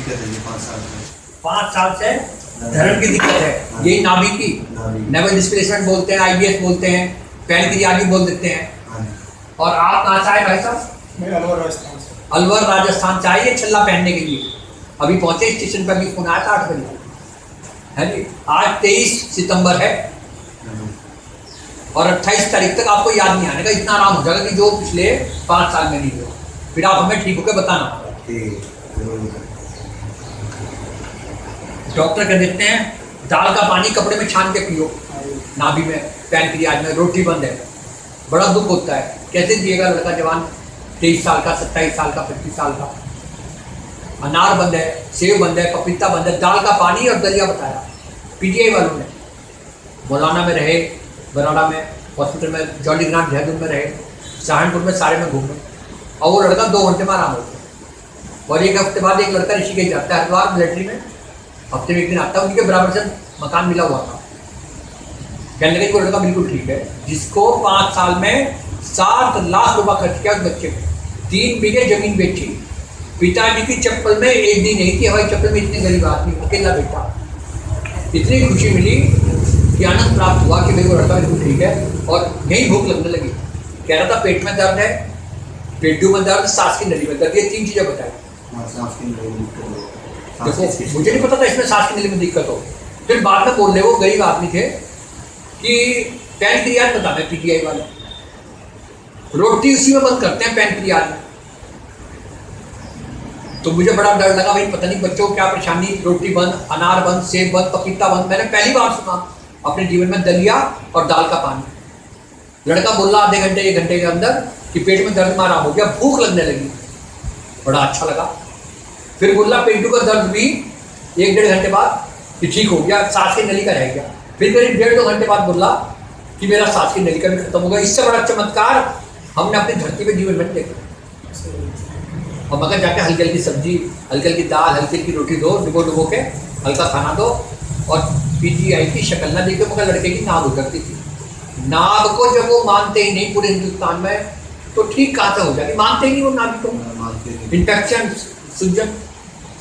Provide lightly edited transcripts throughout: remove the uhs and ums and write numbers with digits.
दिक्कत है ये 5 साल से। 5 साल से धरण की दिक्कत है, यही नाभि की नेवल डिस्प्लेसमेंट बोलते हैं, IBS बोलते हैं, पैनक्रियाज बोल देते हैं। और आप कहाँ से आए भाई साहब? मैं अलवर राजस्थान से। अलवर राजस्थान से आइए छल्ला पहनने के लिए। अभी पहुंचे स्टेशन पर, भी फोन आया था 8 बजे, है जी। आज 23 सितंबर है और 28 तारीख तक आपको याद नहीं आने का, इतना आराम हो जाएगा कि जो पिछले 5 साल में नहीं हुआ। फिर आप हमें ठीक होकर बताना। डॉक्टर कह देते हैं दाल का पानी कपड़े में छान के पियो, नाभि में, पैनक्रियाज में। रोटी बंद है, बड़ा दुख होता है। कैसे जिएगा लड़का जवान 23 साल का, 27 साल का, 25 साल का। अनार बंद है, सेब बंद है, पपीता बंद है, दाल का पानी और दलिया बताया। PGI वालों ने मौलाना में रहे, बरौड़ा में हॉस्पिटल में, जॉली ग्रांट देहरादून में रहे, सहारनपुर में, सारे में घूमे और वो लड़का 2 घंटे में आराम हो गया। और 1 हफ्ते बाद एक लड़का ऋषिकेश जाता है, हरिद्वार मिलिट्री में, हफ्ते में 1 दिन आता है। उनके बराबर से मकान मिला हुआ था। कहने लगे वो लड़का बिल्कुल ठीक है, जिसको 5 साल में 7 लाख रुपया खर्च किया उस बच्चे को। 3 बीघे जमीन बेची, पिताजी की चप्पल में एक दिन नहीं थी, हवाई चप्पल में। इतने गरीब आदमी, अकेला बेटा। इतनी खुशी मिली कि आनंद प्राप्त हुआ कि भाई वो लड़का बिल्कुल ठीक है। और यही भूख लगने लगी। कह रहा था पेट में दर्द है, पेटू में दर्द, सांस की नली में दर्द, ये 3 चीजें बताई। देखो मुझे नहीं पता था इसमें सांस की नली में दिक्कत हो। फिर बाद में बोल रहे, वो गरीब आदमी थे, कि पैनक्रियाज बता दें PGI वाले, रोटी उसी में बंद करते हैं पैनक्रियाज में। तो मुझे बड़ा डर लगा, भाई पता नहीं बच्चों को क्या परेशानी, रोटी बंद, अनार बंद, सेब बंद, पपीता बंद। मैंने पहली बार सुना अपने जीवन में दलिया और दाल का पानी। लड़का बोला आधे घंटे 1 घंटे के अंदर कि पेट में दर्द में आराम हो गया, भूख लगने लगी, बड़ा अच्छा लगा। फिर बोला पेटू का दर्द भी 1-1.5 घंटे बाद कि ठीक हो गया, सांस की नली का रह गया। फिर करीब 1.5-2 घंटे बाद बोला कि मेरा सांस की नली का भी खत्म हो गया। इससे बड़ा चमत्कार हमने अपनी धरती पे जीवन में देखा। और मगर जाके हल्की हल्की सब्जी, हल्की हल्की दाल, हल्की हल्की रोटी दो, डुबो के हल्का खाना दो। और PGI की शक्ल ना देखो, मगर लड़के की नाभ उतरती थी। नाभ को जब वो मानते ही नहीं पूरे हिंदुस्तान में, तो ठीक कहाँ से हो जाती, मानते ही नहीं वो नाभ को। इन्फेक्शन, सूजन,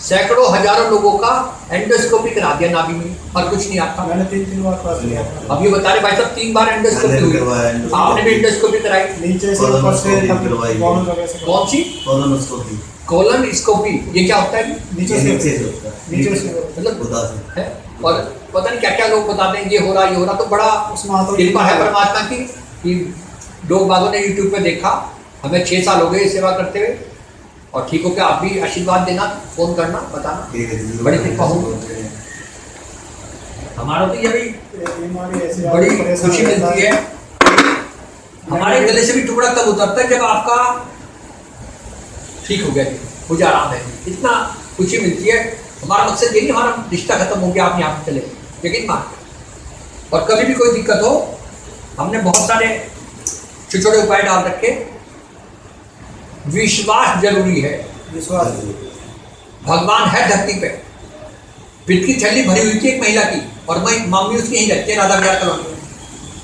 सैकड़ों हजारों लोगों का एंडोस्कोपी करा दिया नाभि में, और कुछ नहीं आता। मैंने 3 बार क्लास लिया। अब ये बता रहे भाई साहब 3 बार एंडोस्कोपी हुई, आपने भी एंडोस्कोपी कराई? नीचे से ऊपर से कौन सी? कोलोनोस्कोपी। ये क्या होता है? नीचे से मतलब है। और पता नहीं क्या क्या लोग बताते हैं, ये हो रहा, ये हो रहा। तो बड़ा कृपा है परमात्मा की कि लोग बागों ने YouTube पे देखा। हमें 6 साल हो गए सेवा करते हुए, और ठीक हो के आप भी आशीर्वाद देना, फोन करना, बताना, बड़ी कृपा हो। हमारा तो ये भी बड़ी खुशी मिलती है। हमारे गले से भी टुकड़ा तब उतरता है जब आपका ठीक हो गया, मुझे आराम है, इतना खुशी मिलती है। हमारा मकसद ये नहीं हमारा रिश्ता खत्म हो गया आप यहाँ पे चले, लेकिन मान और कभी भी कोई दिक्कत हो, हमने बहुत सारे छोटे उपाय डाल रखे। विश्वास जरूरी है, विश्वास। भगवान है धरती पे। पित्त की थैली भरी हुई थी एक महिला की, और मम्मी उसकी यहीं रहती है राधा विहार कॉलोनी में।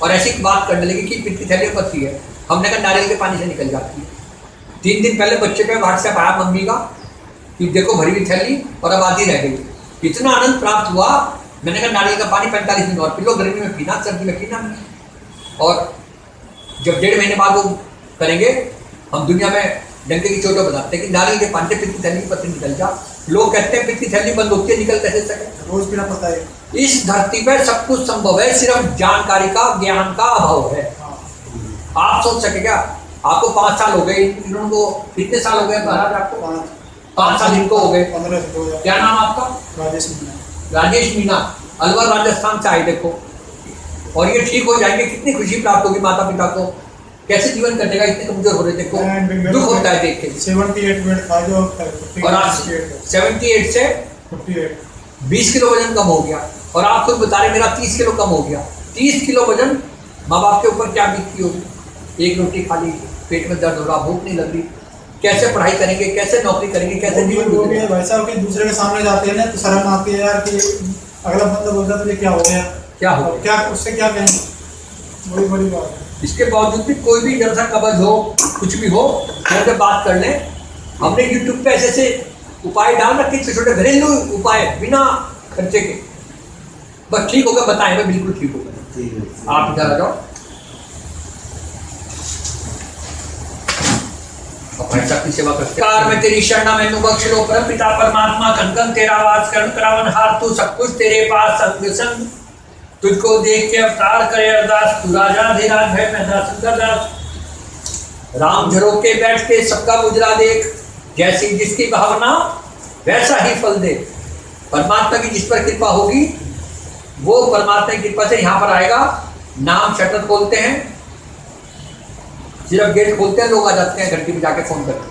और ऐसी बात करने लगी कि पित्त की थैली पत्ती है। हमने कहा नारियल के पानी से निकल जाती है। 3 दिन पहले बच्चे पे व्हाट्सएप आया मम्मी का कि देखो भरी हुई थैली और अब आधी रह गई। इतना आनंद प्राप्त हुआ। मैंने कहा नारियल का पानी 45 दिन और पी लो, गर्मी में पीना, सर्दी में पीना नहीं। और जब 1.5 महीने बाद वो करेंगे, हम दुनिया में डंके की चोटों बताते हैं कि नारियल के पानी से पित्त की थैली की पत्ती निकल जा। लोग कहते हैं पित्त की थैली बंद होती है, निकल कैसे सके? रोज पीना पड़ता है। इस धरती पर सब कुछ संभव है, सिर्फ जानकारी का, ज्ञान का अभाव है। आप सोच सके क्या? आपको 5 साल हो गए, इनको कितने साल हो गए महाराज? आपको 5 साल इनको हो गए। 15 से 2000। क्या नाम आपका? राजेश मीना। राजेश मीना, अलवर राजस्थान से आए। देखो, और ये ठीक हो जाएंगे, कितनी खुशी प्राप्त होगी माता पिता को। कैसे जीवन कटेगा, इतने कमजोर हो रहे, देखो दुख होता है देख के। 78 वेट था जो, और आज 78 से 20 किलो वजन कम हो गया। और आप खुद बता रहे मेरा 30 किलो कम हो गया। 30 किलो वजन, माँ बाप के ऊपर क्या बीतती होगी? एक रोटी खा ली, पेट में दर्द हो रहा, भूख नहीं लग रही, कैसे पढ़ाई करेंगे, कैसे नौकरी करेंगे, कैसे जीवन गुजारेंगे? भाई साहब के दूसरे के सामने जाते हैं ना तो शर्म आती है यार कि अगला बंदा बोलता है तो ये क्या हो गया, क्या हो, क्या उससे क्या कहें? बड़ी बड़ी बात है। इसके बावजूद भी कोई भी जरा सा कब्ज हो, कुछ भी हो, घर पे बात कर लें। हमने YouTube पे ऐसे उपाय डाल रखे, छोटे छोटे घरेलू उपाय बिना खर्चे के, बस ठीक होगा बताएं, मैं बिल्कुल ठीक होगा। आप इधर आ जाओ, भाई साहब की सेवा करते। कार में तेरी शरणा मैनू बख्श लो परम पिता परमात्मा, कनकन तेरा वास करण करावन हार, तू सब कुछ तेरे पास संग संग, तुझको देख के अवतार करे अरदास, तू राजा धीराज है मैं दास सुंदर दास, राम झरोके बैठ के सबका मुजरा देख, जैसी जिसकी भावना वैसा ही फल दे। परमात्मा की जिस पर कृपा होगी वो परमात्मा की कृपा से यहाँ पर आएगा। नाम शटर खोलते हैं, सिर्फ गेट खोलते हैं, लोग आ जाते हैं, घंटी में जाके फोन करते हैं।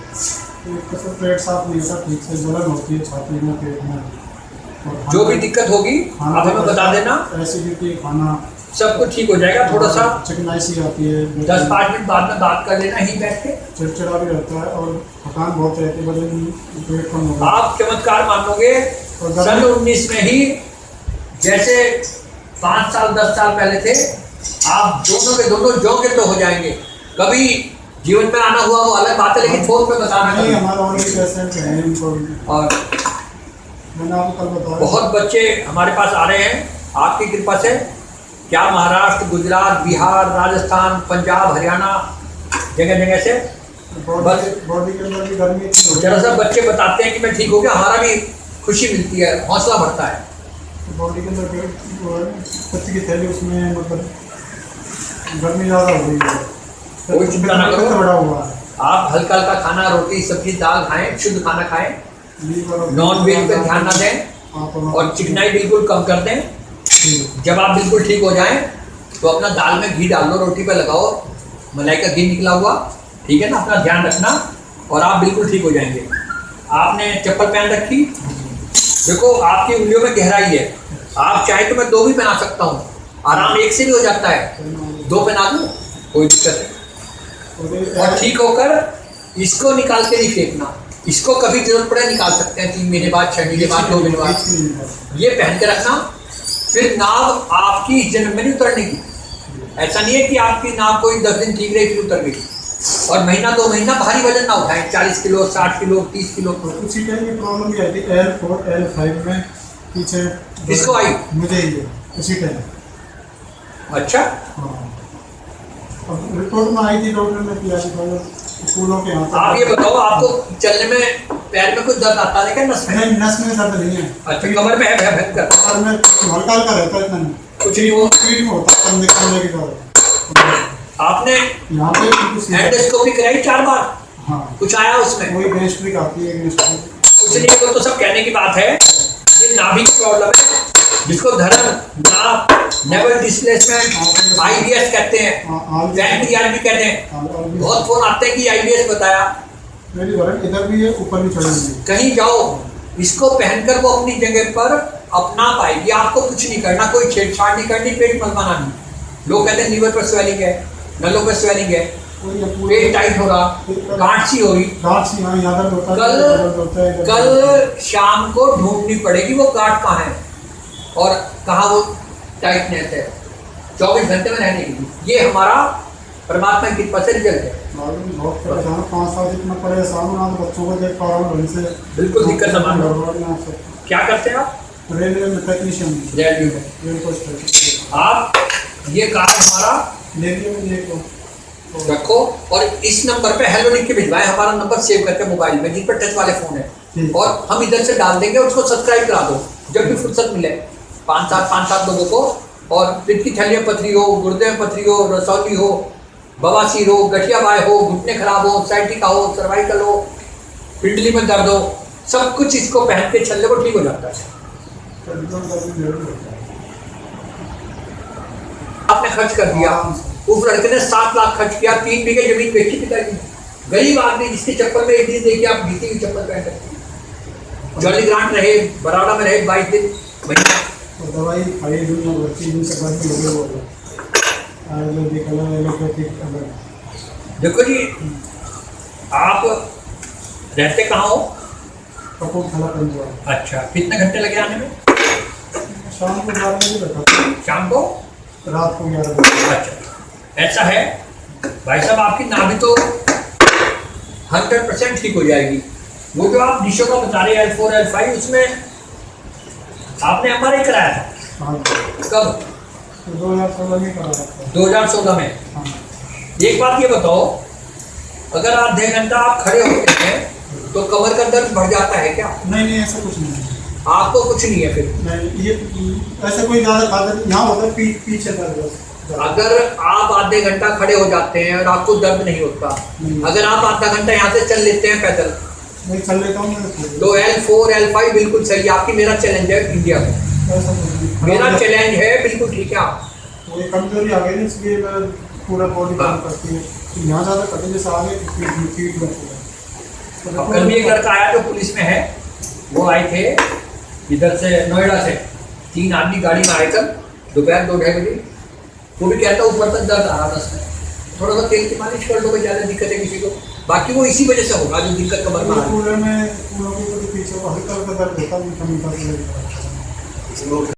पेट साफ नहीं होता ठीक से, जलन होती है छाती में, पेट में, जो भी दिक्कत होगी आप हमें बता देना, एसिडिटी, खाना सब कुछ ठीक हो जाएगा। थोड़ा सा चिकनाई सी आती है, 10-5 मिनट बाद में बात कर लेना ही बैठ के, चिड़चिड़ा भी रहता है और थकान बहुत रहती है, वजन पेट कम होगा। आप चमत्कार मानोगे। सन 19 में ही जैसे 5 साल 10 साल पहले थे, आप दोनों के दोनों जो के तो हो जाएंगे। कभी जीवन में आना हुआ वो अलग बात है, लेकिन फोन पे बताना नहीं, हमारा और भी पेशेंट है इनको, और मैंने आपको कल बताया बहुत बच्चे हमारे पास आ रहे हैं आपकी कृपा से। क्या महाराष्ट्र, गुजरात, बिहार, राजस्थान, पंजाब, हरियाणा, जगह जगह से बॉडी के अंदर भी गर्मी जरा सा बच्चे बताते हैं कि मैं ठीक हो गया, हमारा भी खुशी मिलती है, हौसला बढ़ता है। बॉडी के अंदर पत्ती की थैली, उसमें मतलब गर्मी ज़्यादा हो रही है, कोई चिंता ना करो, बड़ा हुआ है। आप हल्का हल्का खाना, रोटी सब्जी दाल खाएं, शुद्ध खाना खाएं, नॉन वेज पे ध्यान ना दें और चिकनाई बिल्कुल कम कर दें। जब आप बिल्कुल ठीक हो जाएं तो अपना दाल में घी डाल लो, रोटी पे लगाओ, मलाई का घी निकला हुआ, ठीक है ना, अपना ध्यान रखना और आप बिल्कुल ठीक हो जाएंगे। आपने चप्पल पहन रखी, देखो आपकी उंगलियों में गहराई है, आप चाहे तो मैं 2 भी पहना सकता हूँ, आराम एक से भी हो जाता है, 2 पहना दूँ कोई दिक्कत नहीं। और ठीक होकर इसको निकाल के नहीं फेंकना, इसको कभी जरूरत पड़े निकाल सकते हैं, 3 महीने बाद, 6 महीने बाद, 2 महीने बाद, ये पहन के रखना। फिर नाव आपकी जन्म में नहीं उतरने की, ऐसा नहीं है कि आपकी नाव कोई 10 दिन ठीक रही फिर उतर गई, और महीना 2 महीना भारी वजन ना उठाएं, 40 किलो 60 किलो 30 किलो। उसी टाइम की प्रॉब्लम भी आई थी L4 L5 में पीछे। किसको आई? मुझे ही है उसी टाइम। अच्छा, हाँ, अब रिपोर्ट में आई थी, डॉक्टर ने किया था फूलों के यहाँ। आप ये बताओ, आपको चलने में पैर में कुछ दर्द आता है क्या? नस में? नहीं, नस में दर्द नहीं है। अच्छा, कमर में है भयंकर? कमर में हल्का हल्का रहता है, इतना नहीं, कुछ नहीं वो पीठ में होता है, कंधे के दर्द। आपने यहाँ पे एंडोस्कोपी कराई 4 बार? हाँ, कुछ आया उसमें? वही गैस्ट्रिक आती है, गैस्ट्रिक कुछ नहीं, वो तो सब कहने की बात है। ये नाभि की प्रॉब्लम है, जिसको धरन, नाभ, नेवल डिस्प्लेसमेंट, आईबीएस कहते हैं, पैंक्रियाज भी कहते हैं। बहुत फोन आते हैं कि आईबीएस बताया, मेरी वरन इधर भी है, ऊपर भी चढ़ी हुई है। कहीं जाओ इसको पहनकर वो अपनी जगह पर अपना पाएगी। आपको कुछ नहीं करना, कोई छेड़छाड़ नहीं करनी, पेट मलमाना नहीं। लोग कहते हैं लीवर पर स्वेलिंग है, नलों पर स्वेलिंग है, पेट टाइट हो रहा, गांठ सी हो रही, कल शाम को ढूंढनी पड़ेगी वो गांठ कहाँ है और कहाँ वो टाइटनेस है, 24 घंटे में रहने की। ये हमारा परमात्मा की कृपा से रिजल्ट है। बहुत परेशान, 5 साल इतना परेशान हूँ, बच्चों को देख पा रहा हूँ, से बिल्कुल दिक्कत है। क्या करते हैं आप? रेलवे में टेक्नीशियन। रेलवे में आप ये कार्ड हमारा रखो और इस नंबर पे हेलो लिख के भिजवाएं, हमारा नंबर सेव करके मोबाइल में, जिन पर टच वाले फोन है, और हम इधर से डाल देंगे, उसको सब्सक्राइब करा दो जब भी फुर्सत मिले, 5-7 लोगों को। और पेट की थैली में पथरी हो, गुर्दे में पथरी हो, रसौली हो, बवासीर हो, गठिया बाय हो, घुटने खराब हो, साइटिका हो, सर्वाइकल हो, पिंडली में दर्द हो, सब कुछ इसको पहन के चलने को ठीक हो जाता है। आपने खर्च कर दिया, उस लड़के ने 7 लाख खर्च किया, 3 बीघे जमीन बेची पिताजी। गरीब आदमी जिसकी चप्पल में 1 दिन देखिए आप बीती हुई चप्पल पहन सकते। जॉली ग्रांट रहे, बराड़ा में रहे 22 दिन महीना, दवाई खाई दुनिया भर की, जिनसे बात भी हो गई। देखो जी, आप रहते कहाँ हो? कपूरथला पंजाब। अच्छा, कितने घंटे लगे आने में? शाम को 11 बजे बैठा, शाम को, रात को 11 बजे। अच्छा, ऐसा है भाई साहब, आपकी नाभि तो 100% ठीक हो जाएगी। वो जो आप डिशों का बता रहे हैं L4 L5 उसमें आपने MRI कराया था हाँ कब? तो 2016 में करा था। 2016 में। हाँ एक बात ये बताओ, अगर आधे घंटा आप खड़े होते हैं तो कमर का दर्द बढ़ जाता है क्या? नहीं ऐसा कुछ नहीं है। आपको कुछ नहीं है फिर? नहीं ये ऐसा कोई ज़्यादा खातर यहाँ होता है पीछे दर्द बस। अगर आप आधे घंटा खड़े हो जाते हैं और आपको दर्द नहीं होता, अगर आप आधा घंटा यहाँ से चल लेते हैं पैदल मैं चल लेता हूँ मैं तो L4 L5 बिल्कुल सही है आपकी। मेरा चैलेंज है इंडिया में, ऐसा कुछ नहीं। मेरा चैलेंज है बिल्कुल ठीक है आप। वो ये कमजोरी आ गई ना इसलिए मैं पूरा बॉडी काम करती है। तो यहाँ ज़्यादा कटे जैसे आगे पीठ में पूरा। कल भी एक लड़का आया जो पुलिस में है, वो आए थे इधर से नोएडा से, 3 आदमी गाड़ी में आए कल दोपहर 2-2:30 बजे। वो भी कहता ऊपर तक दर्द आ रहा था उसमें, थोड़ा सा तेल की मालिश कर लो, ज़्यादा दिक्कत है किसी को, बाकी वो इसी वजह से होगा जो दिक्कत कमर में आ रही है। कूलर के पीछे हल्का हल्का दर्द होता है, मीठा मीठा।